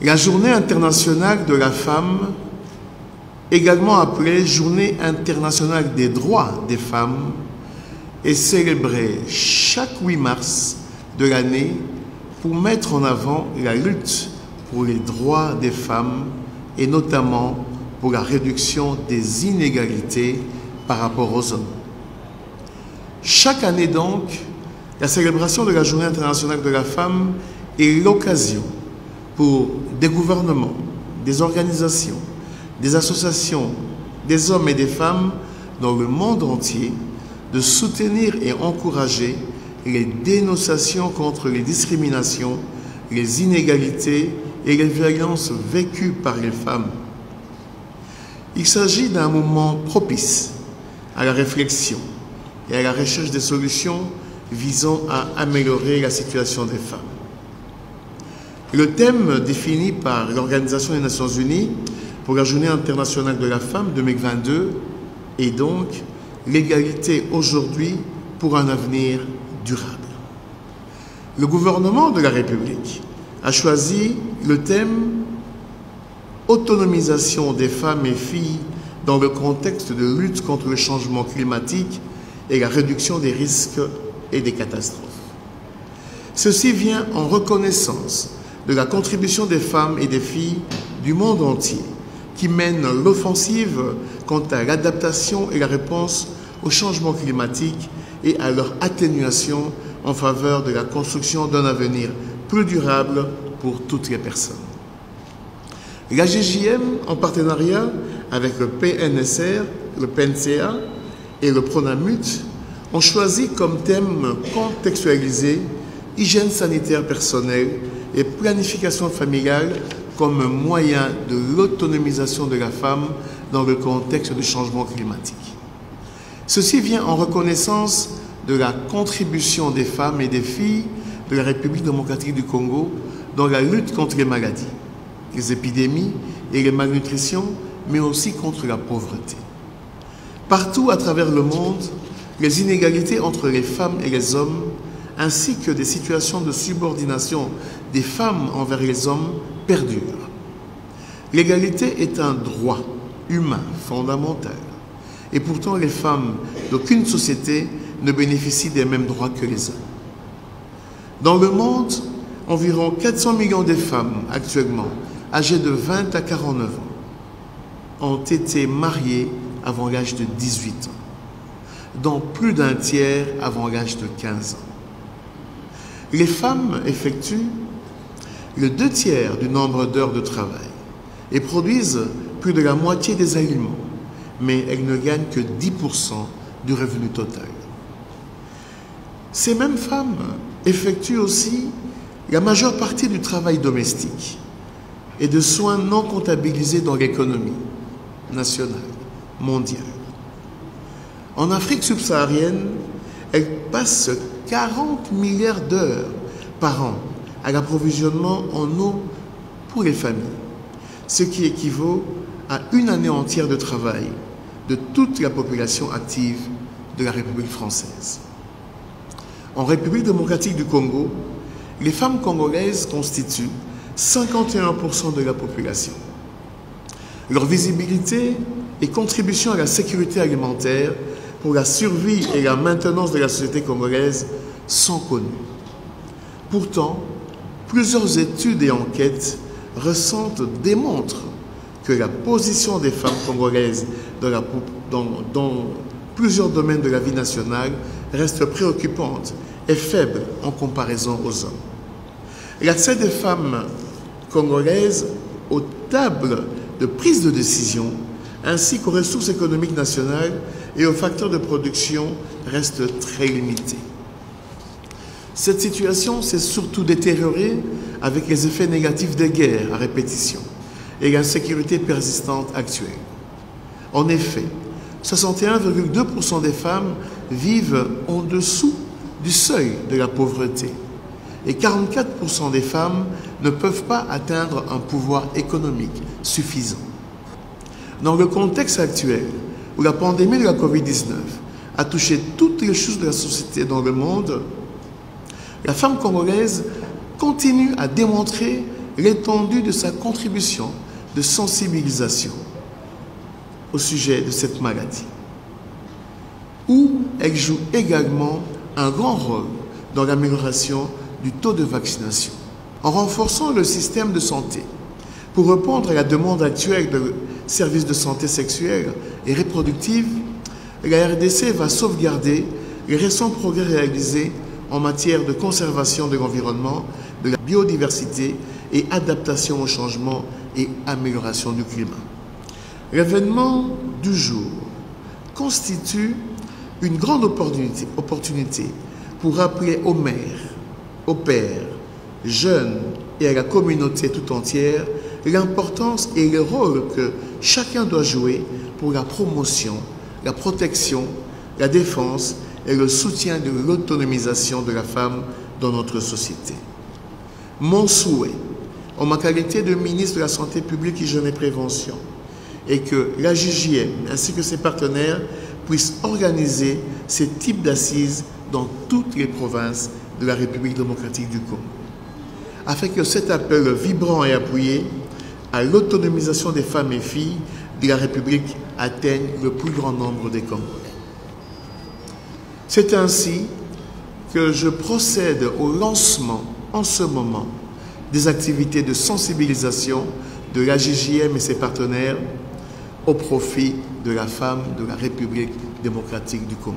La Journée internationale de la femme, également appelée Journée internationale des droits des femmes, est célébrée chaque 8 mars de l'année pour mettre en avant la lutte pour les droits des femmes et notamment pour la réduction des inégalités par rapport aux hommes. Chaque année donc, la célébration de la Journée internationale de la femme est l'occasion pour des gouvernements, des organisations, des associations, des hommes et des femmes dans le monde entier de soutenir et encourager les dénonciations contre les discriminations, les inégalités et les violences vécues par les femmes. Il s'agit d'un moment propice à la réflexion et à la recherche des solutions visant à améliorer la situation des femmes. Le thème défini par l'Organisation des Nations Unies pour la Journée internationale de la femme 2022 est donc l'égalité aujourd'hui pour un avenir durable. Le gouvernement de la République a choisi le thème autonomisation des femmes et filles dans le contexte de lutte contre le changement climatique et la réduction des risques et des catastrophes. Ceci vient en reconnaissance de la contribution des femmes et des filles du monde entier qui mènent l'offensive quant à l'adaptation et la réponse au changement climatique et à leur atténuation en faveur de la construction d'un avenir plus durable pour toutes les personnes. La GJM, en partenariat avec le PNSR, le PNCA et le PRONAMUT, ont choisi comme thème contextualisé hygiène sanitaire personnelle et planification familiale comme moyen de l'autonomisation de la femme dans le contexte du changement climatique. Ceci vient en reconnaissance de la contribution des femmes et des filles de la République démocratique du Congo dans la lutte contre les maladies, les épidémies et les malnutritions, mais aussi contre la pauvreté. Partout à travers le monde, les inégalités entre les femmes et les hommes, ainsi que des situations de subordination des femmes envers les hommes, perdurent. L'égalité est un droit humain fondamental. Et pourtant, les femmes d'aucune société ne bénéficient des mêmes droits que les hommes. Dans le monde, environ 400 millions de femmes actuellement, âgées de 20 à 49 ans, ont été mariées avant l'âge de 18 ans, dont plus d'un tiers avant l'âge de 15 ans. Les femmes effectuent le 2/3 du nombre d'heures de travail et produisent plus de la moitié des aliments, mais elles ne gagnent que 10% du revenu total. Ces mêmes femmes effectuent aussi la majeure partie du travail domestique et de soins non comptabilisés dans l'économie nationale, mondiale. En Afrique subsaharienne, elles passent 40 milliards d'heures par an à l'approvisionnement en eau pour les familles, ce qui équivaut à une année entière de travail de toute la population active de la République française. En République démocratique du Congo, les femmes congolaises constituent 51% de la population. Leur visibilité et contribution à la sécurité alimentaire pour la survie et la maintenance de la société congolaise sont connues. Pourtant, plusieurs études et enquêtes récentes démontrent que la position des femmes congolaises dans plusieurs domaines de la vie nationale reste préoccupante et faible en comparaison aux hommes. L'accès des femmes congolaises aux tables de prise de décision ainsi qu'aux ressources économiques nationales et aux facteurs de production reste très limité. Cette situation s'est surtout détériorée avec les effets négatifs des guerres à répétition et l'insécurité persistante actuelle. En effet, 61,2% des femmes vivent en dessous du seuil de la pauvreté et 44% des femmes ne peuvent pas atteindre un pouvoir économique suffisant. Dans le contexte actuel où la pandémie de la COVID-19 a touché toutes les choses de la société dans le monde, la femme congolaise continue à démontrer l'étendue de sa contribution de sensibilisation au sujet de cette maladie, où elle joue également un grand rôle dans l'amélioration du taux de vaccination. En renforçant le système de santé, pour répondre à la demande actuelle de services de santé sexuelle et reproductive, la RDC va sauvegarder les récents progrès réalisés en matière de conservation de l'environnement, de la biodiversité et adaptation au changement et amélioration du climat. L'événement du jour constitue une grande opportunité pour rappeler aux mères, aux pères, jeunes et à la communauté tout entière l'importance et le rôle que chacun doit jouer pour la promotion, la protection, la défense et le soutien de l'autonomisation de la femme dans notre société. Mon souhait, en ma qualité de ministre de la Santé publique, Hygiène et Prévention, est que la JJM ainsi que ses partenaires puissent organiser ce type d'assises dans toutes les provinces de la République démocratique du Congo, afin que cet appel vibrant et appuyé à l'autonomisation des femmes et filles de la République atteigne le plus grand nombre des Congolais. C'est ainsi que je procède au lancement, en ce moment, des activités de sensibilisation de la JJM et ses partenaires au profit de la femme de la République démocratique du Congo.